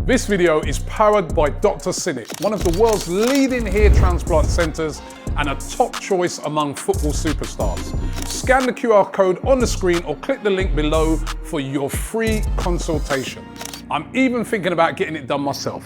This video is powered by Dr. Cinik, one of the world's leading hair transplant centres and a top choice among football superstars. Scan the QR code on the screen or click the link below for your free consultation. I'm even thinking about getting it done myself.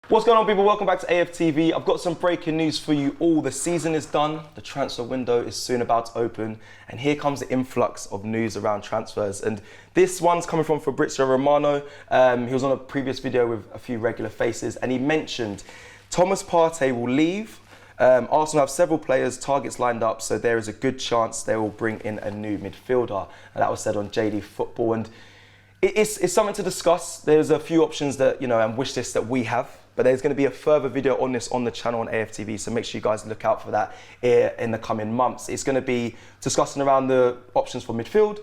What's going on, people? Welcome back to AFTV. I've got some breaking news for you all. The season is done, the transfer window is soon about to open, and here comes the influx of news around transfers. And this one's coming from Fabrizio Romano. He was on a previous video with a few regular faces, and he mentioned Thomas Partey will leave. Arsenal have several players, targets lined up, so there is a good chance they will bring in a new midfielder. And that was said on JD Football. And it's something to discuss. There's a few options that, and wish lists that we have. But there's going to be a further video on this on the channel on AFTV, so make sure you guys look out for that in the coming months. It's going to be discussing around the options for midfield,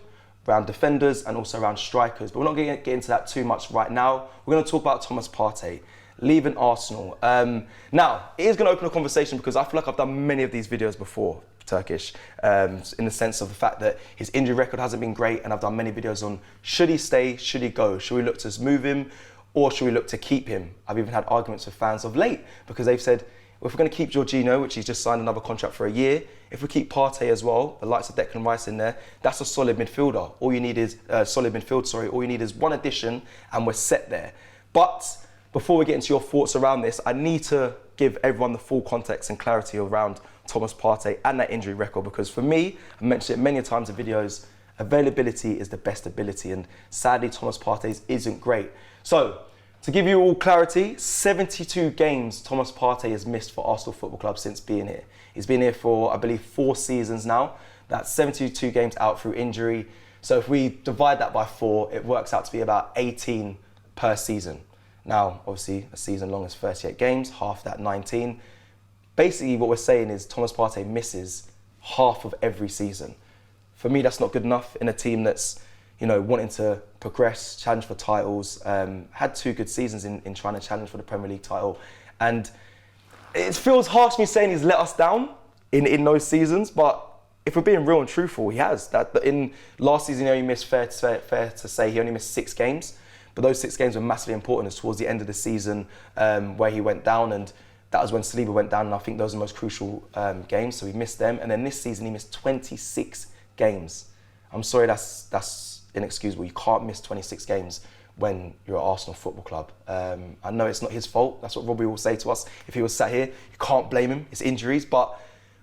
around defenders, and also around strikers. But we're not going to get into that too much right now. We're going to talk about Thomas Partey leaving Arsenal. Now, it is going to open a conversation because I feel like I've done many of these videos before, Turkish, in the sense of the fact that his injury record hasn't been great, and I've done many videos on should he stay, should he go, should we look to move him, or should we look to keep him? I've even had arguments with fans of late because they've said, well, if we're going to keep Jorginho, which he's just signed another contract for a year, if we keep Partey as well, the likes of Declan Rice in there, that's a solid midfielder. All you need is all you need is one addition, and we're set there. But before we get into your thoughts around this, I need to give everyone the full context and clarity around Thomas Partey and that injury record, because for me, I mentioned it many times in videos, availability is the best ability, and sadly Thomas Partey's isn't great. So, to give you all clarity, 72 games Thomas Partey has missed for Arsenal Football Club since being here. He's been here for, I believe, 4 seasons now. That's 72 games out through injury. So if we divide that by 4, it works out to be about 18 per season. Now, obviously, a season long is 38 games, half that 19. Basically, what we're saying is Thomas Partey misses half of every season. For me, that's not good enough in a team that's wanting to progress, challenge for titles, had 2 good seasons in trying to challenge for the Premier League title. And it feels harsh me saying he's let us down in those seasons, but if we're being real and truthful, he has. That in last season, he only missed, fair to say, he only missed 6 games. But those 6 games were massively important as towards the end of the season where he went down, and that was when Saliba went down, and I think those are the most crucial games, so he missed them. And then this season, he missed 26 games. I'm sorry, that's inexcusable. You can't miss 26 games when you're at Arsenal Football Club. I know it's not his fault. That's what Robbie will say to us if he was sat here. You can't blame him. It's injuries. But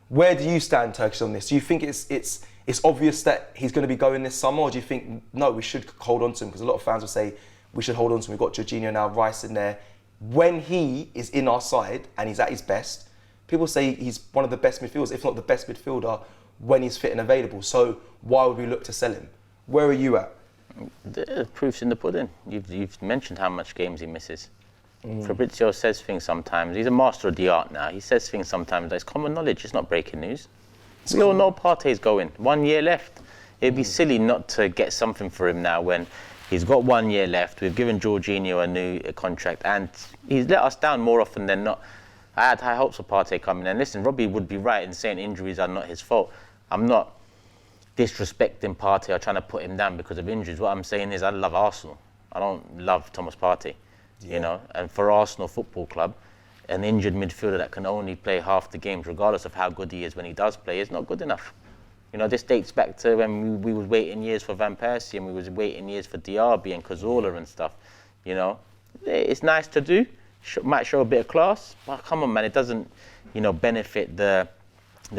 where do you stand, Turkish, on this? Do you think it's obvious that he's going to be going this summer, or do you think, no, we should hold on to him? Because a lot of fans will say we should hold on to him. We've got Jorginho now, Rice in there. When he is in our side and he's at his best, people say he's one of the best midfielders, if not the best midfielder, when he's fit and available. So why would we look to sell him? Where are you at? The proof's in the pudding. You've mentioned how much games he misses. Fabrizio says things sometimes. He's a master of the art now. He says things sometimes that's common knowledge. It's not breaking news. We all know Partey's going. 1 year left. It'd be silly not to get something for him now when he's got 1 year left. We've given Jorginho a new contract, and he's let us down more often than not. I had high hopes for Partey coming. And listen, Robbie would be right in saying injuries are not his fault. I'm not disrespecting Partey or trying to put him down because of injuries. What I'm saying is I love Arsenal. I don't love Thomas Partey, And for Arsenal Football Club, an injured midfielder that can only play half the games, regardless of how good he is when he does play, is not good enough. This dates back to when we was waiting years for Van Persie, and we was waiting years for Diaby and Cazorla and stuff. It's nice to do. Might show a bit of class, but come on, man, it doesn't, benefit the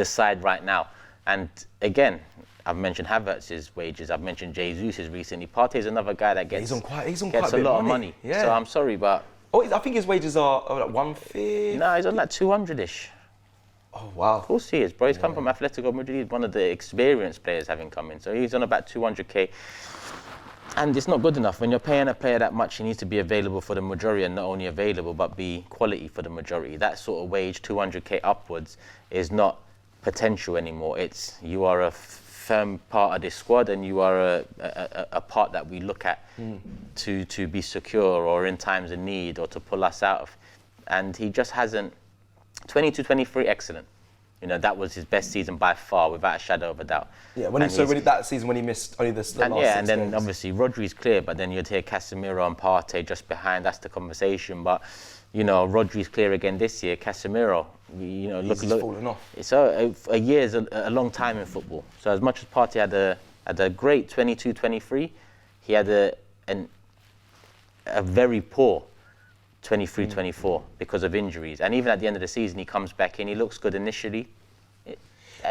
side right now. And again, I've mentioned Havertz's wages. I've mentioned Jesus' recently. Partey's another guy that gets he's on quite a lot of money. Yeah. So I'm sorry, but I think his wages are like 150. No, he's on like 200-ish. Oh wow! Of course he is, bro. He's come from Atletico Madrid. He's one of the experienced players having come in. So he's on about 200k, and it's not good enough when you're paying a player that much. He needs to be available for the majority, and not only available but be quality for the majority. That sort of wage, 200k upwards, is not potential anymore. It's you are a firm part of this squad, and you are a part that we look at to be secure or in times of need or to pull us out of. And he just hasn't. 22, 23, excellent. You know, that was his best season by far, without a shadow of a doubt. Yeah, that season when he missed only the last 6 and then games. obviously Rodri's clear, but then you'd hear Casemiro and Partey just behind. That's the conversation. But you know, Rodri's clear again this year. Casemiro, you know, He's fallen off. So a year is a long time in football. So as much as Partey had a great 22-23, he had a very poor 23-24 because of injuries. And even at the end of the season, he comes back in, he looks good initially.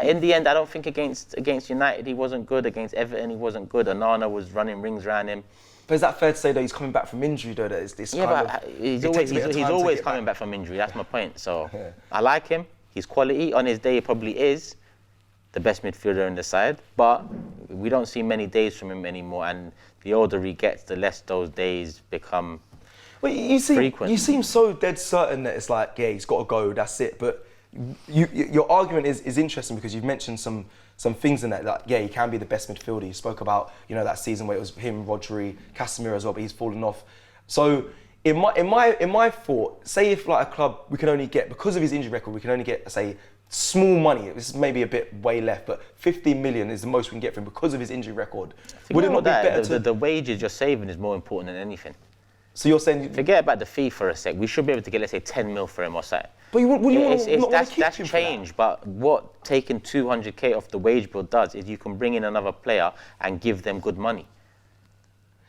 In the end, I don't think against United he wasn't good, against Everton he wasn't good, Onana was running rings around him. But is that fair to say that he's coming back from injury though? That it's Yeah, but he's always coming back from injury, that's my point. So yeah. I like him, he's quality. On his day he probably is the best midfielder in the side, but we don't see many days from him anymore, and the older he gets, the less those days become frequent. You seem so dead certain that it's like, yeah, he's got to go, that's it. But your argument is interesting because you've mentioned some things in that, like, yeah, he can be the best midfielder. You spoke about, you know, that season where it was him, Rodri, Casemiro as well, but he's fallen off. So in my thought, say if like a club we can only get, because of his injury record, we can only get, say, small money. This is maybe a bit way left, but 15 million is the most we can get from him because of his injury record. Would it not be better the wages you're saving is more important than anything. So you're saying... Forget about the fee for a sec. We should be able to get, let's say, 10 mil for him or something. But that's change. But what taking 200k off the wage bill does is you can bring in another player and give them good money.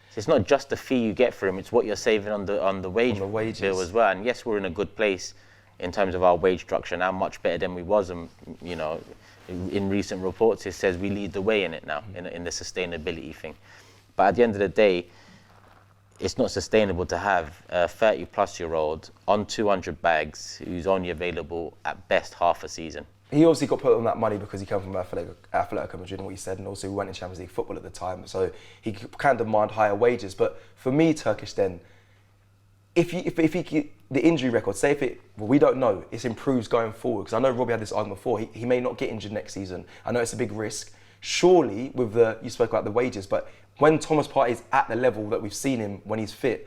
So it's not just the fee you get for him, it's what you're saving on the wage bill as well. And yes, we're in a good place in terms of our wage structure now, much better than we was. And you know, in recent reports, it says we lead the way in it now, in the sustainability thing. But at the end of the day, it's not sustainable to have a 30-plus-year-old on 200 bags who's only available at best half a season. He obviously got put on that money because he came from Atletico Madrid and what he said, and also he went in Champions League football at the time, so he can demand higher wages. But for me, Turkish, then, if the injury record, say if it, well, we don't know, it improves going forward, because I know Robbie had this argument before, he may not get injured next season. I know it's a big risk. Surely, you spoke about the wages, but when Thomas Partey is at the level that we've seen him when he's fit,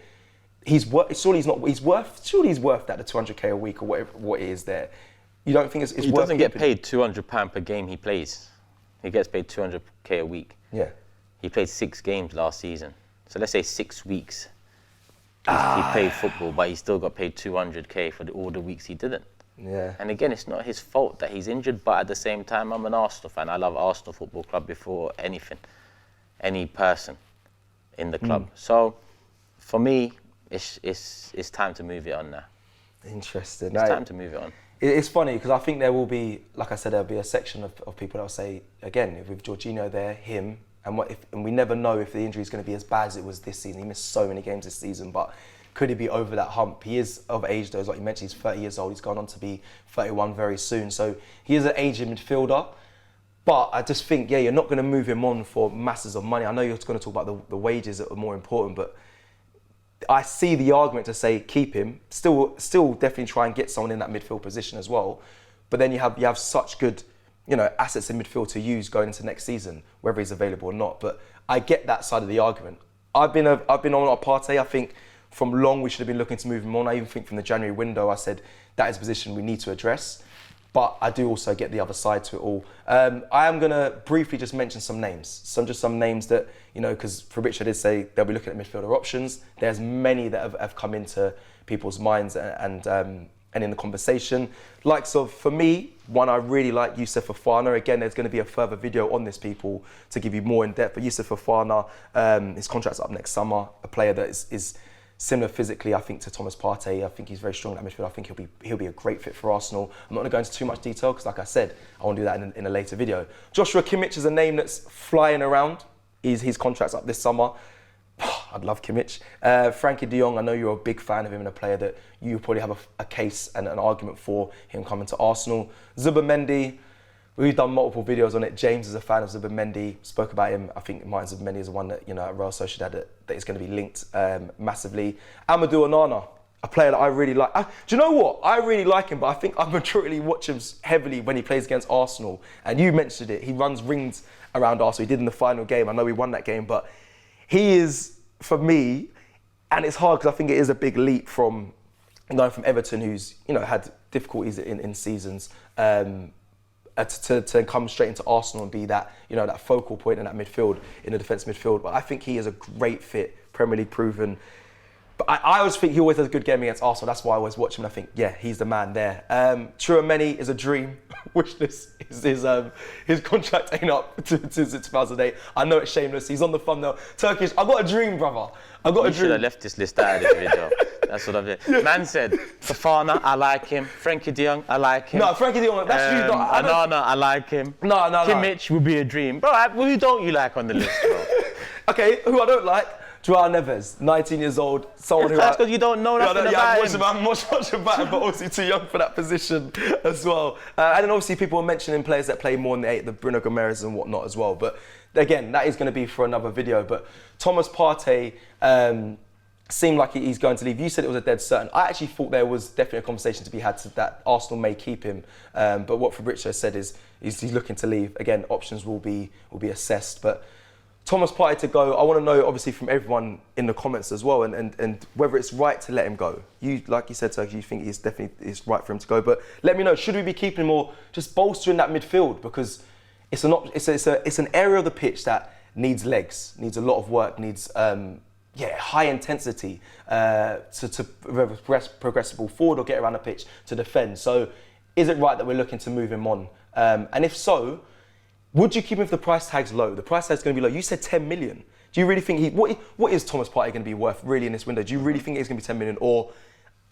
surely he's worth that, the 200k a week or whatever what it is there. You don't think it's worth it? He doesn't get paid £200 per game he plays. He gets paid 200k a week. Yeah. He played 6 games last season. So let's say 6 weeks he played football, but he still got paid 200k for all the weeks he didn't. Yeah. And again, it's not his fault that he's injured, but at the same time, I'm an Arsenal fan. I love Arsenal Football Club before anything, any person in the club. So for me, it's time to move it on now. Interesting. It's time to move it on. It's funny because I think there will be, like I said, there'll be a section of people that will say, again, with Jorginho there, him, and we never know if the injury is going to be as bad as it was this season. He missed so many games this season, but could he be over that hump? He is of age though, like you mentioned, he's 30 years old. He's gone on to be 31 very soon. So he is an aging midfielder. But I just think, yeah, you're not going to move him on for masses of money. I know you're going to talk about the wages that are more important, but I see the argument to say keep him. Still definitely try and get someone in that midfield position as well. But then you have such good, assets in midfield to use going into next season, whether he's available or not. But I get that side of the argument. I've been on Partey. I think from long we should have been looking to move him on. I even think from the January window I said that is a position we need to address. But I do also get the other side to it all. I am going to briefly just mention some names. Some names that, because Fabrizio did say they'll be looking at midfielder options. There's many that have come into people's minds and in the conversation. For me, one I really like, Youssouf Fofana. Again, there's going to be a further video on this, people, to give you more in depth. But Youssouf Fofana, his contract's up next summer. A player that is similar physically, I think, to Thomas Partey. I think he's very strong in that midfield. I think he'll be a great fit for Arsenal. I'm not going to go into too much detail because, like I said, I want to do that in a later video. Joshua Kimmich is a name that's flying around. His contract's up this summer. I'd love Kimmich. Frankie de Jong, I know you're a big fan of him and a player that you probably have a case and an argument for him coming to Arsenal. Zubimendi, we've done multiple videos on it. James is a fan of Zubimendi, spoke about him. I think Martin Zubimendi is the one that, at Real Sociedad that is going to be linked massively. Amadou Onana, a player that I really like. Do you know what? I really like him, but I think I majority watch him heavily when he plays against Arsenal. And you mentioned it, he runs rings around Arsenal. He did in the final game. I know we won that game, but he is, for me, and it's hard because I think it is a big leap from going from Everton, who's, had difficulties in seasons, to come straight into Arsenal and be that, you know, that focal point in that midfield, in the defence midfield. But I think he is a great fit, Premier League proven. But I always think he always has a good game against Arsenal. That's why I always watch him and I think, yeah, he's the man there. Tchouaméni is a dream. Wish list his contract ain't up to 2008. I know it's shameless. He's on the thumbnail. Turkish, I got a dream, brother. I got a dream. You should have left this list out of this video. That's what I've done. Man said, Fofana, I like him. Frankie de Jong, I like him. No, Frankie de Jong, that's you. Anana, I like him. No. Kimmich would be a dream. Bro, who don't you like on the list, bro? Okay, who I don't like? Joao Neves, 19 years old, someone who... That's because you don't know nothing about him. I'm much about him, but obviously too young for that position as well. And then obviously people were mentioning players that play more in the 8, the Bruno Gomes and whatnot as well. But again, that is going to be for another video. But Thomas Partey seemed like he's going to leave. You said it was a dead certain. I actually thought there was definitely a conversation to be had that Arsenal may keep him. But what Fabrizio said is he's looking to leave. Again, options will be assessed. But Thomas Partey to go, I want to know, obviously, from everyone in the comments as well, and whether it's right to let him go. You, like you said, Turkey, you think it's right for him to go. But let me know, should we be keeping him or just bolstering that midfield? Because it's an area of the pitch that needs legs, needs a lot of work, needs high intensity to progress the ball forward or get around the pitch to defend. So is it right that we're looking to move him on? And if so, would you keep him if the price tag's low? The price tag's going to be low. You said 10 million. Do you really think what is Thomas Partey going to be worth really in this window? Do you really think it's going to be 10 million? Or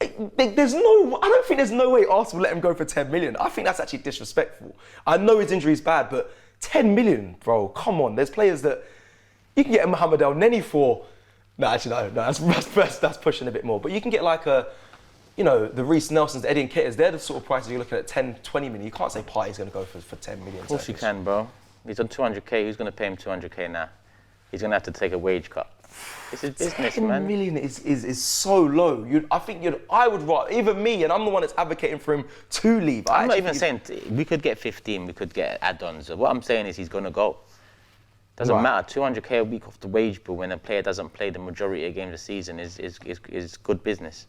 I don't think there's no way Arsenal will let him go for 10 million. I think that's actually disrespectful. I know his injury is bad, but 10 million, bro, come on. There's players that you can get a Mohamed El Neni for. No, actually, no, that's pushing a bit more. But you can get like the Reece Nelsons, Eddie Nketiahs, they're the sort of prices you're looking at 10, 20 million. You can't say Partey's going to go for 10 million. Of course you can, bro. He's on 200k. Who's going to pay him 200k now? He's going to have to take a wage cut. It's his business, 10 man. 10 million is so low. I would rather, even me, and I'm the one that's advocating for him to leave. I'm not even saying we could get 15, we could get add-ons. What I'm saying is he's going to go. Doesn't matter. 200k a week off the wage bill when a player doesn't play the majority of games a season is good business.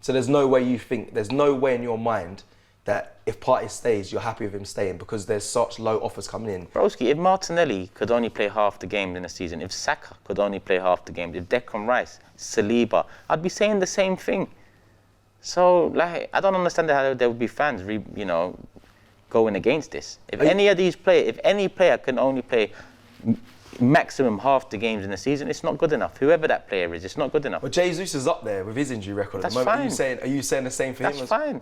So there's no way in your mind that if Partey stays, you're happy with him staying because there's such low offers coming in. Broski, if Martinelli could only play half the games in a season, if Saka could only play half the games, if Declan Rice, Saliba, I'd be saying the same thing. So, like, I don't understand how there would be fans, going against this. If any player can only play maximum half the games in the season, it's not good enough. Whoever that player is, it's not good enough. Well, Jesus is up there with his injury record at the moment. Fine. Are you saying the same for him? That's fine.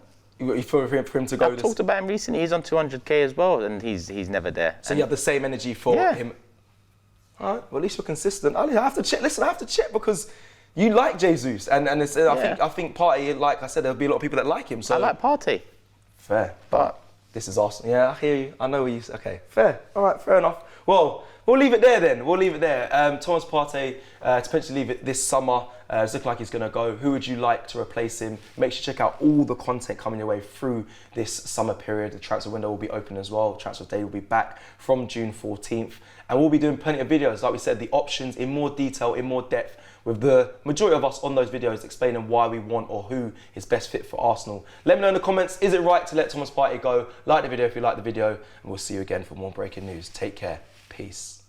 For him to go. I've talked about him recently. He's on 200k as well, and he's never there. So you have the same energy for him. All right. Well, at least you're consistent. I have to check. Listen, I have to check because you like Jesus, and I think Partey. Like I said, there'll be a lot of people that like him. So I like Partey. Fair, but this is Arsenal. Yeah, I hear you. I know where you. Okay, fair. All right, fair enough. Well, we'll leave it there then. Thomas Partey to potentially leave it this summer. It's looking like he's going to go. Who would you like to replace him? Make sure to check out all the content coming your way through this summer period. The transfer window will be open as well. Transfer day will be back from June 14th. And we'll be doing plenty of videos. Like we said, the options in more detail, in more depth, with the majority of us on those videos explaining why we want or who is best fit for Arsenal. Let me know in the comments, is it right to let Thomas Partey go? Like the video if you like the video. And we'll see you again for more breaking news. Take care. Peace.